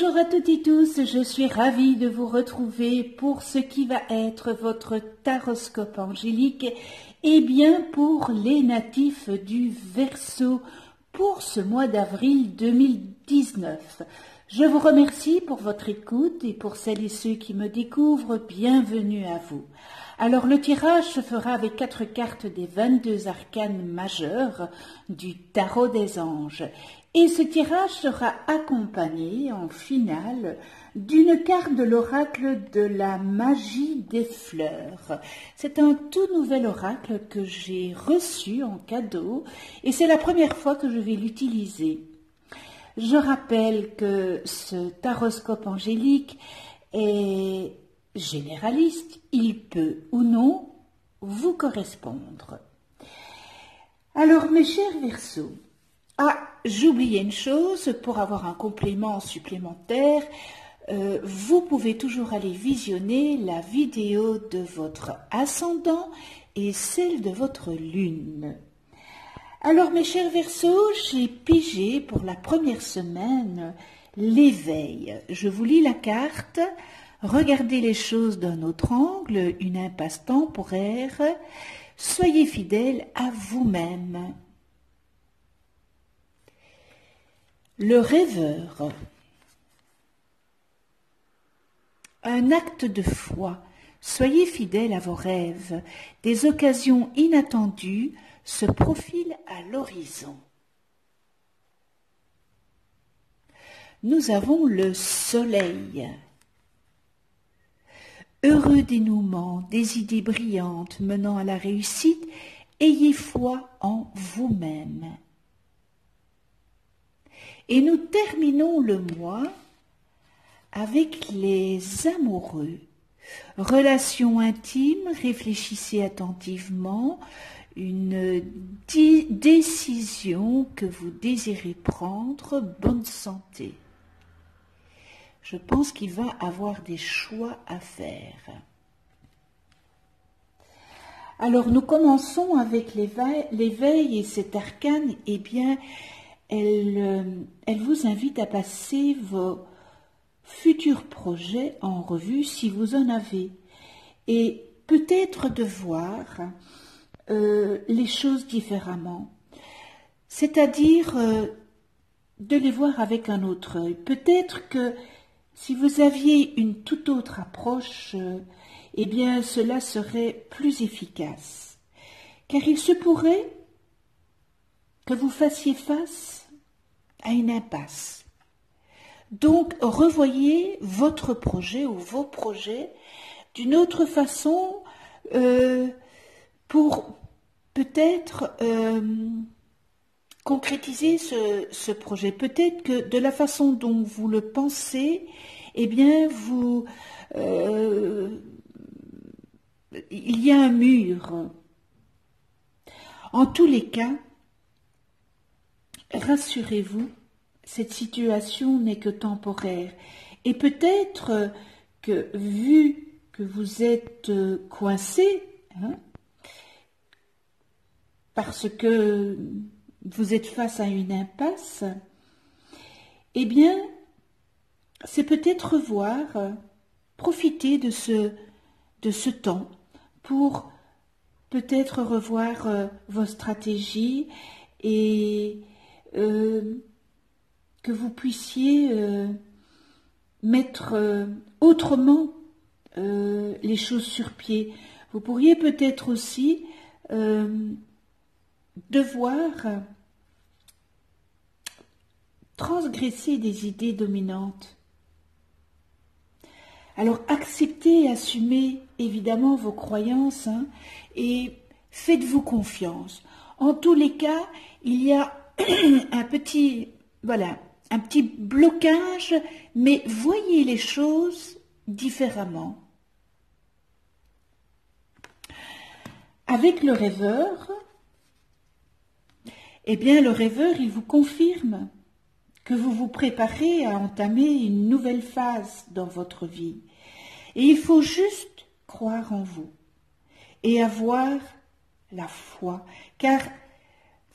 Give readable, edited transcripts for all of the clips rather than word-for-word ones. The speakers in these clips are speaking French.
Bonjour à toutes et tous, je suis ravie de vous retrouver pour ce qui va être votre taroscope angélique et bien pour les natifs du Verseau pour ce mois d'avril 2019. Je vous remercie pour votre écoute et pour celles et ceux qui me découvrent, bienvenue à vous. Alors le tirage se fera avec 4 cartes des 22 arcanes majeures du tarot des anges. Et ce tirage sera accompagné en finale d'une carte de l'oracle de la magie des fleurs. C'est un tout nouvel oracle que j'ai reçu en cadeau et c'est la première fois que je vais l'utiliser. Je rappelle que ce taroscope angélique est généraliste, il peut ou non vous correspondre. Alors mes chers Verseaux, j'oubliais une chose, pour avoir un complément supplémentaire, vous pouvez toujours aller visionner la vidéo de votre ascendant et celle de votre lune. Alors mes chers Verseaux, j'ai pigé pour la première semaine l'éveil. Je vous lis la carte, regardez les choses d'un autre angle, une impasse temporaire, soyez fidèles à vous-même. Le rêveur. Un acte de foi. Soyez fidèles à vos rêves. Des occasions inattendues se profilent à l'horizon. Nous avons le soleil. Heureux dénouement, des idées brillantes menant à la réussite, ayez foi en vous-même. Et nous terminons le mois avec les amoureux. Relation intime, réfléchissez attentivement, une décision que vous désirez prendre, bonne santé. Je pense qu'il va avoir des choix à faire. Alors nous commençons avec l'éveil et cet arcane, eh bien, elle vous invite à passer vos futurs projets en revue si vous en avez et peut-être de voir les choses différemment, c'est-à-dire de les voir avec un autre œil. Peut-être que si vous aviez une toute autre approche, eh bien cela serait plus efficace, car il se pourrait que vous fassiez face à une impasse. Donc, revoyez votre projet ou vos projets d'une autre façon pour peut-être concrétiser ce projet. Peut-être que de la façon dont vous le pensez, eh bien, il y a un mur. En tous les cas, rassurez-vous, cette situation n'est que temporaire. Et peut-être que, vu que vous êtes coincé, parce que vous êtes face à une impasse, eh bien, c'est peut-être profiter de ce temps pour peut-être revoir vos stratégies et que vous puissiez mettre autrement les choses sur pied. Vous pourriez peut-être aussi devoir transgresser des idées dominantes. Alors acceptez et assumez évidemment vos croyances et faites-vous confiance. En tous les cas, il y a un petit blocage, mais voyez les choses différemment. Avec le rêveur, eh bien le rêveur, il vous confirme que vous vous préparez à entamer une nouvelle phase dans votre vie. Et il faut juste croire en vous et avoir la foi, car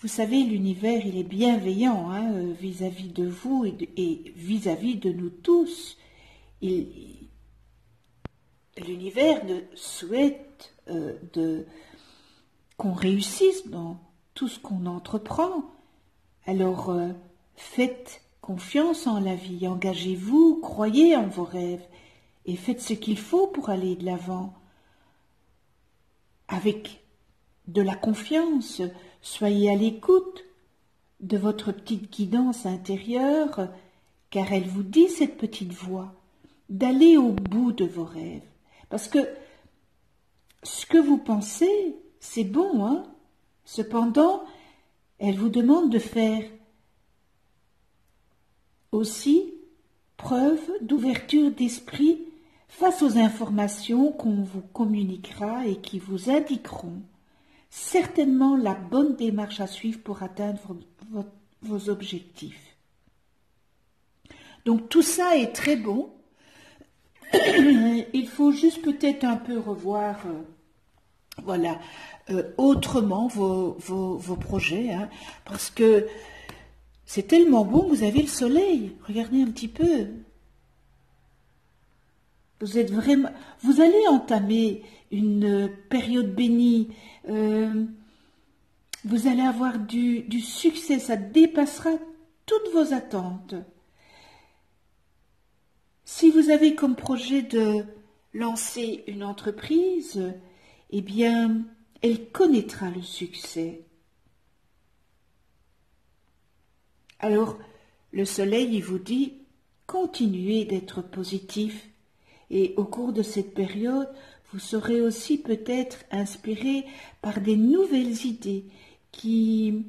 vous savez, l'univers, il est bienveillant hein, vis-à-vis de vous et vis-à-vis de nous tous. L'univers souhaite qu'on réussisse dans tout ce qu'on entreprend. Alors, faites confiance en la vie, engagez-vous, croyez en vos rêves et faites ce qu'il faut pour aller de l'avant. Avec de la confiance, soyez à l'écoute de votre petite guidance intérieure, car elle vous dit, cette petite voix, d'aller au bout de vos rêves. Parce que ce que vous pensez, c'est bon, hein? Cependant, elle vous demande de faire aussi preuve d'ouverture d'esprit face aux informations qu'on vous communiquera et qui vous indiqueront certainement la bonne démarche à suivre pour atteindre vos objectifs. Donc tout ça est très bon. Il faut juste peut-être un peu revoir autrement vos projets, hein, parce que c'est tellement bon, vous avez le soleil, regardez un petit peu. Vous allez entamer une période bénie, vous allez avoir du succès, ça dépassera toutes vos attentes. Si vous avez comme projet de lancer une entreprise, eh bien, elle connaîtra le succès. Alors, le soleil, il vous dit, continuez d'être positif. Et au cours de cette période, vous serez aussi peut-être inspiré par des nouvelles idées qui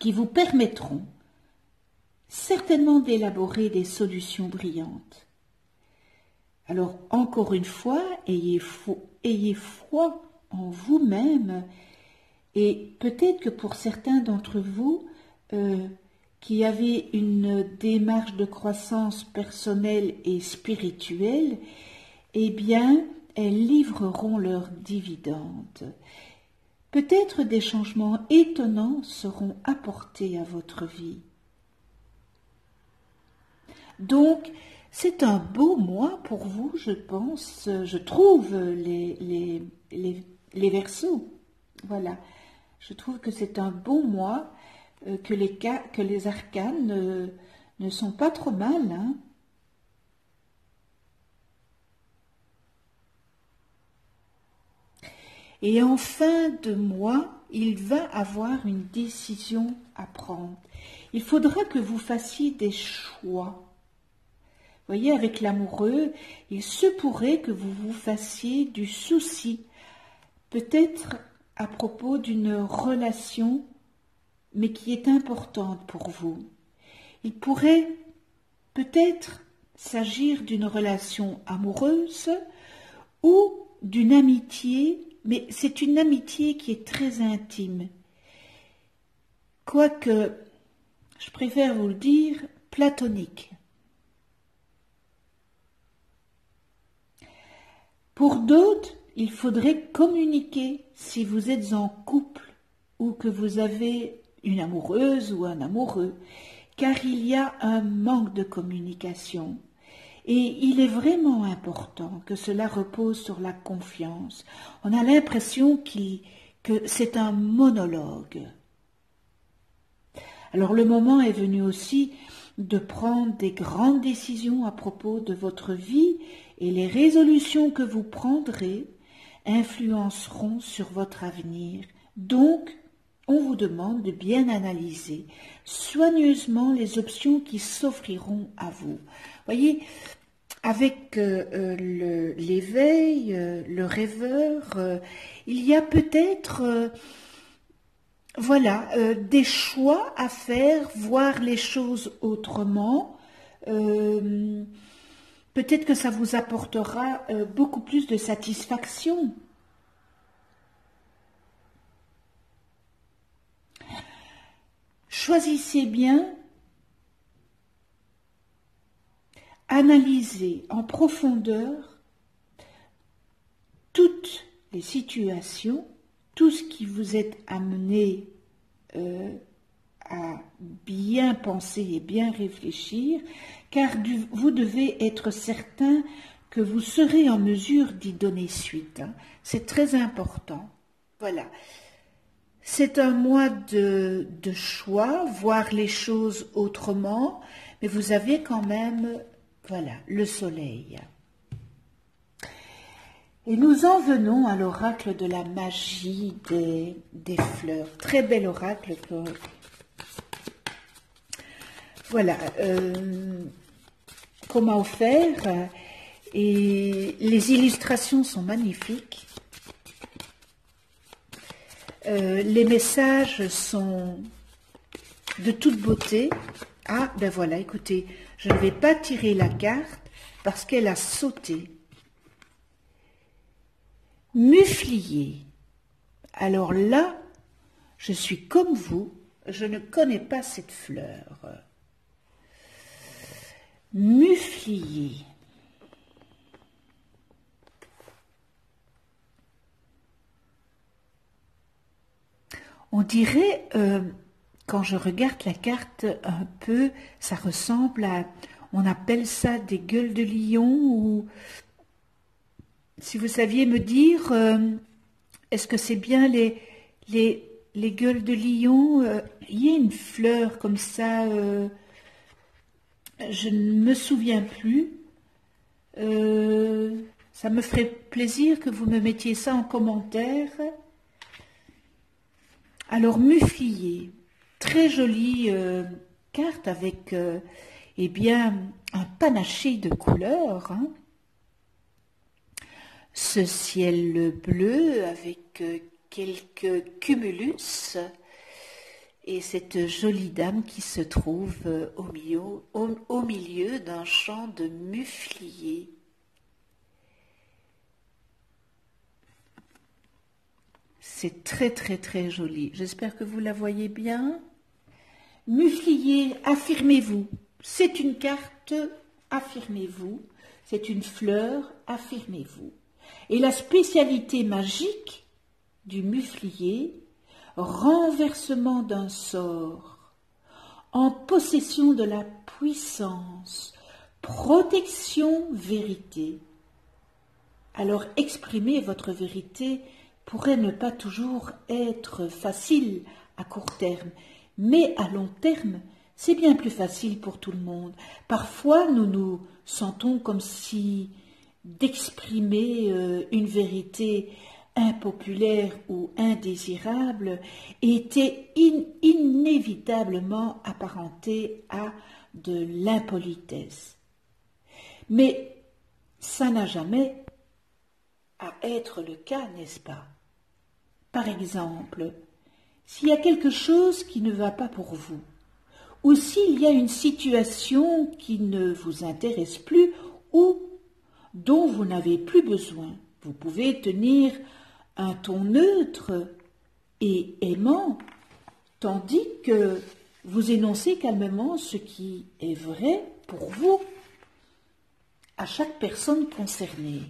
vous permettront certainement d'élaborer des solutions brillantes. Alors, encore une fois, ayez foi en vous-même et peut-être que pour certains d'entre vous qui avez une démarche de croissance personnelle et spirituelle, eh bien, elles livreront leurs dividendes. Peut-être des changements étonnants seront apportés à votre vie. Donc, c'est un beau mois pour vous, je pense, je trouve, les Verseaux. Voilà, je trouve que c'est un bon mois, que les arcanes ne sont pas trop mal, hein. Et en fin de mois, il va avoir une décision à prendre. Il faudra que vous fassiez des choix. Vous voyez, avec l'amoureux, il se pourrait que vous vous fassiez du souci, peut-être à propos d'une relation, mais qui est importante pour vous. Il pourrait peut-être s'agir d'une relation amoureuse ou d'une amitié, mais c'est une amitié qui est très intime. Quoique, je préfère vous le dire, platonique. Pour d'autres, il faudrait communiquer si vous êtes en couple ou que vous avez une amoureuse ou un amoureux, car il y a un manque de communication. Et il est vraiment important que cela repose sur la confiance. On a l'impression que c'est un monologue. Alors le moment est venu aussi de prendre des grandes décisions à propos de votre vie et les résolutions que vous prendrez influenceront sur votre avenir. Donc, on vous demande de bien analyser soigneusement les options qui s'offriront à vous. Voyez, avec l'éveil, le rêveur, il y a peut-être des choix à faire, voir les choses autrement. Peut-être que ça vous apportera beaucoup plus de satisfaction. Choisissez bien, analysez en profondeur toutes les situations tout ce qui vous est amené à bien penser et bien réfléchir, car vous devez être certain que vous serez en mesure d'y donner suite. C'est très important. Voilà. C'est un mois de choix, voir les choses autrement, mais vous avez quand même, voilà, le soleil. Et nous en venons à l'oracle de la magie des fleurs. Très bel oracle. Voilà, qu'on m'a offert. Et les illustrations sont magnifiques. Les messages sont de toute beauté. Ah, ben voilà, écoutez, je ne vais pas tirer la carte parce qu'elle a sauté. Muflier. Alors là, je suis comme vous, je ne connais pas cette fleur. Muflier. On dirait, quand je regarde la carte un peu, ça ressemble à, on appelle ça des gueules de lion, ou si vous saviez me dire, est-ce que c'est bien les gueules de lion? Il y a une fleur comme ça, je ne me souviens plus. Ça me ferait plaisir que vous me mettiez ça en commentaire. Alors, Muflier, très jolie carte avec eh bien, un panaché de couleurs. Hein. Ce ciel bleu avec quelques cumulus et cette jolie dame qui se trouve au milieu d'un champ de muflier. C'est très très très joli. J'espère que vous la voyez bien. Muflier, affirmez-vous. C'est une carte, affirmez-vous. C'est une fleur, affirmez-vous. Et la spécialité magique du muflier, renversement d'un sort, en possession de la puissance, protection, vérité. Alors exprimer votre vérité pourrait ne pas toujours être facile à court terme, mais à long terme, c'est bien plus facile pour tout le monde. Parfois, nous nous sentons comme si d'exprimer une vérité impopulaire ou indésirable était inévitablement apparenté à de l'impolitesse. Mais ça n'a jamais à être le cas, n'est-ce pas? Par exemple, s'il y a quelque chose qui ne va pas pour vous, ou s'il y a une situation qui ne vous intéresse plus ou dont vous n'avez plus besoin, vous pouvez tenir un ton neutre et aimant, tandis que vous énoncez calmement ce qui est vrai pour vous, à chaque personne concernée.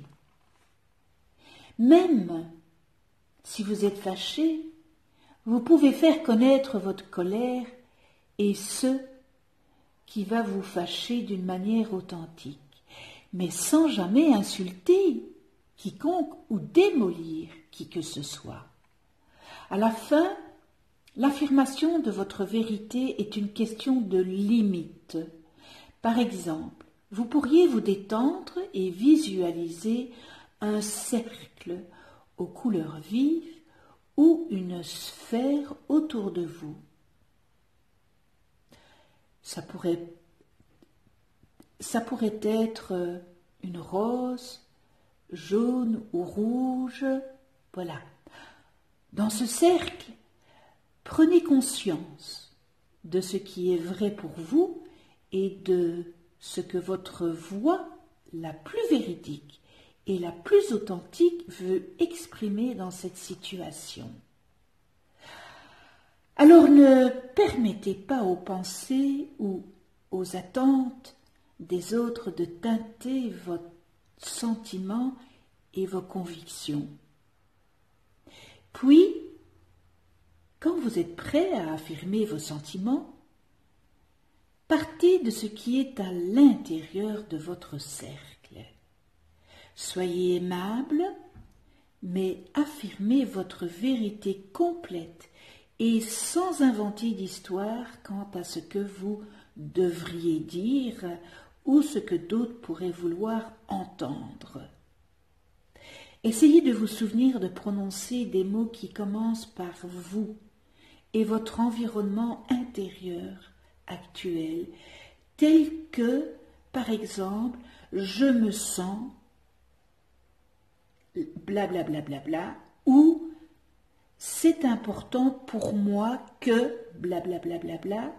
Même si vous êtes fâché, vous pouvez faire connaître votre colère et ce qui va vous fâcher d'une manière authentique, mais sans jamais insulter quiconque ou démolir qui que ce soit. À la fin, l'affirmation de votre vérité est une question de limite. Par exemple, vous pourriez vous détendre et visualiser un cercle aux couleurs vives ou une sphère autour de vous. Ça pourrait être une rose, jaune ou rouge, voilà. Dans ce cercle, prenez conscience de ce qui est vrai pour vous et de ce que votre voix la plus véridique et la plus authentique veut exprimer dans cette situation. Alors ne permettez pas aux pensées ou aux attentes des autres de teinter vos sentiments et vos convictions. Puis, quand vous êtes prêt à affirmer vos sentiments, partez de ce qui est à l'intérieur de votre cercle. Soyez aimable, mais affirmez votre vérité complète et sans inventer d'histoire quant à ce que vous devriez dire ou ce que d'autres pourraient vouloir entendre. Essayez de vous souvenir de prononcer des mots qui commencent par vous et votre environnement intérieur actuel, tels que, par exemple, je me sens blablabla bla, bla, bla, ou c'est important pour moi que blablabla bla, bla, bla,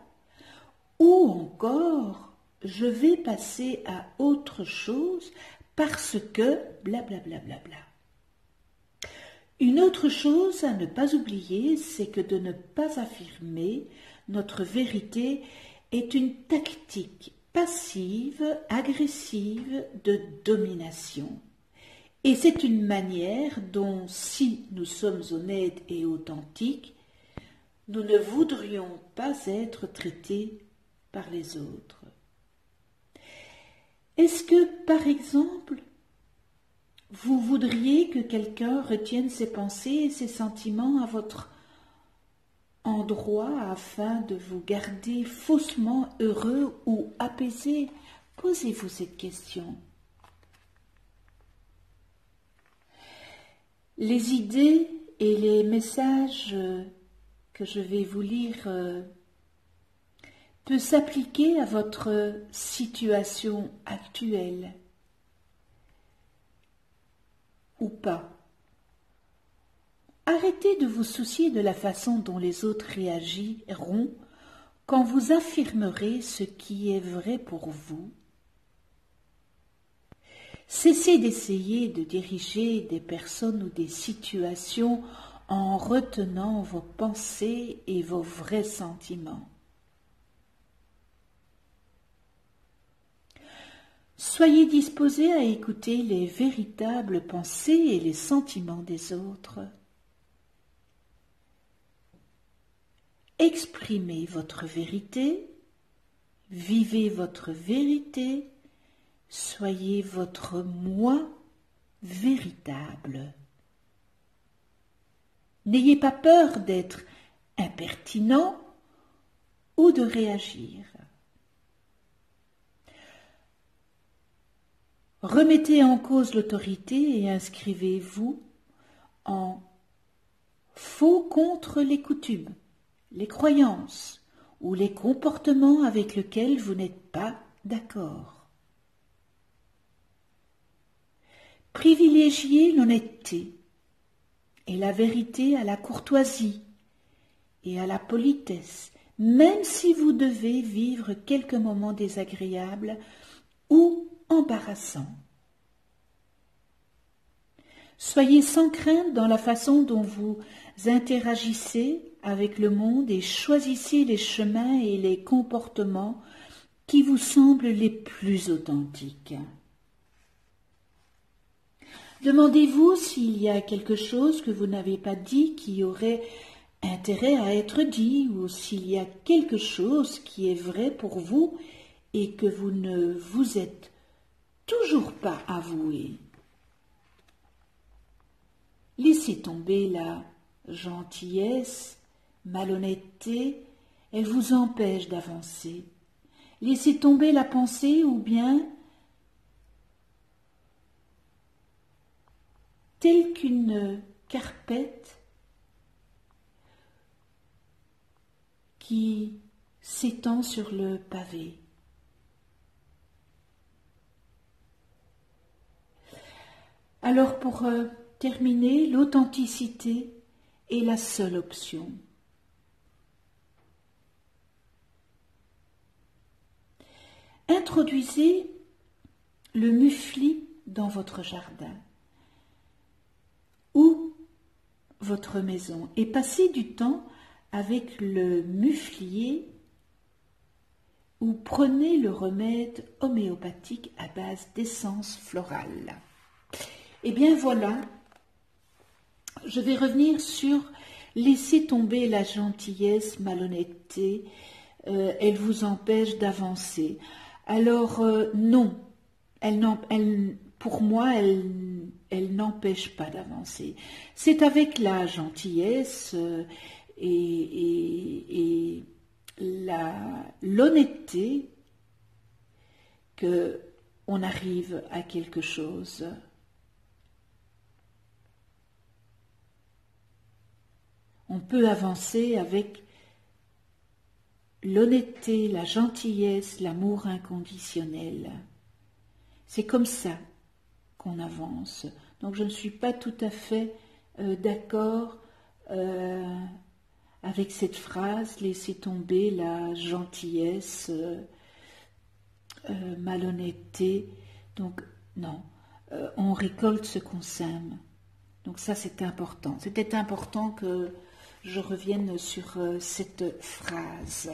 ou encore je vais passer à autre chose parce que blablabla bla, bla, bla. Une autre chose à ne pas oublier, c'est que de ne pas affirmer notre vérité est une tactique passive, agressive de domination. Et c'est une manière dont, si nous sommes honnêtes et authentiques, nous ne voudrions pas être traités par les autres. Est-ce que, par exemple, vous voudriez que quelqu'un retienne ses pensées et ses sentiments à votre endroit afin de vous garder faussement heureux ou apaisé? Posez-vous cette question. Les idées et les messages que je vais vous lire peuvent s'appliquer à votre situation actuelle ou pas. Arrêtez de vous soucier de la façon dont les autres réagiront quand vous affirmerez ce qui est vrai pour vous. Cessez d'essayer de diriger des personnes ou des situations en retenant vos pensées et vos vrais sentiments. Soyez disposés à écouter les véritables pensées et les sentiments des autres. Exprimez votre vérité, vivez votre vérité, soyez votre moi véritable. N'ayez pas peur d'être impertinent ou de réagir. Remettez en cause l'autorité et inscrivez-vous en faux contre les coutumes, les croyances ou les comportements avec lesquels vous n'êtes pas d'accord. Privilégiez l'honnêteté et la vérité à la courtoisie et à la politesse, même si vous devez vivre quelques moments désagréables ou embarrassants. Soyez sans crainte dans la façon dont vous interagissez avec le monde et choisissez les chemins et les comportements qui vous semblent les plus authentiques. Demandez-vous s'il y a quelque chose que vous n'avez pas dit qui aurait intérêt à être dit ou s'il y a quelque chose qui est vrai pour vous et que vous ne vous êtes toujours pas avoué. Laissez tomber la gentillesse, malhonnêteté, elle vous empêche d'avancer. Laissez tomber la pensée ou bien telle qu'une carpette qui s'étend sur le pavé. Alors pour terminer, l'authenticité est la seule option. Introduisez le mufli dans votre jardin ou votre maison et passez du temps avec le muflier ou prenez le remède homéopathique à base d'essence florale. Et bien voilà, je vais revenir sur laisser tomber la gentillesse, malhonnêteté, elle vous empêche d'avancer. Alors non, pour moi, elle n'empêche pas d'avancer. C'est avec la gentillesse et l'honnêteté que on arrive à quelque chose. On peut avancer avec l'honnêteté, la gentillesse, l'amour inconditionnel. C'est comme ça qu'on avance. Donc je ne suis pas tout à fait d'accord avec cette phrase, laisser tomber la gentillesse, malhonnêteté. Donc non, on récolte ce qu'on sème. Donc ça c'est important. C'était important que je revienne sur cette phrase.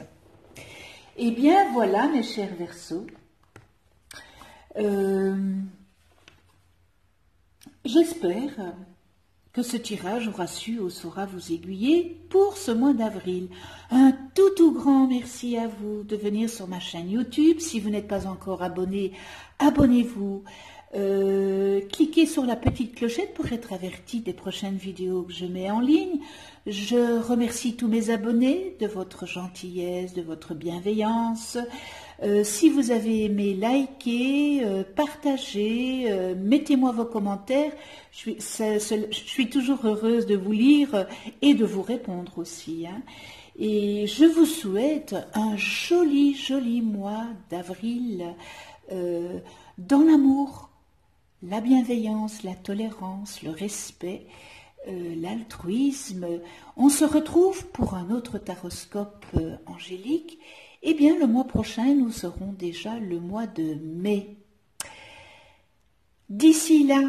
Eh bien voilà mes chers Verseaux. J'espère que ce tirage aura su ou saura vous aiguiller pour ce mois d'avril. Un tout grand merci à vous de venir sur ma chaîne YouTube. Si vous n'êtes pas encore abonné, abonnez-vous. Cliquez sur la petite clochette pour être averti des prochaines vidéos que je mets en ligne. Je remercie tous mes abonnés de votre gentillesse, de votre bienveillance. Si vous avez aimé, likez, partagez, mettez-moi vos commentaires. Je suis toujours heureuse de vous lire et de vous répondre aussi. Hein. Et je vous souhaite un joli mois d'avril dans l'amour, la bienveillance, la tolérance, le respect, l'altruisme. On se retrouve pour un autre taroscope angélique. Eh bien, le mois prochain, nous serons déjà le mois de mai. D'ici là,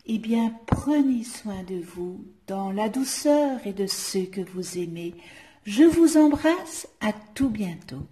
eh bien, prenez soin de vous dans la douceur et de ceux que vous aimez. Je vous embrasse, à tout bientôt.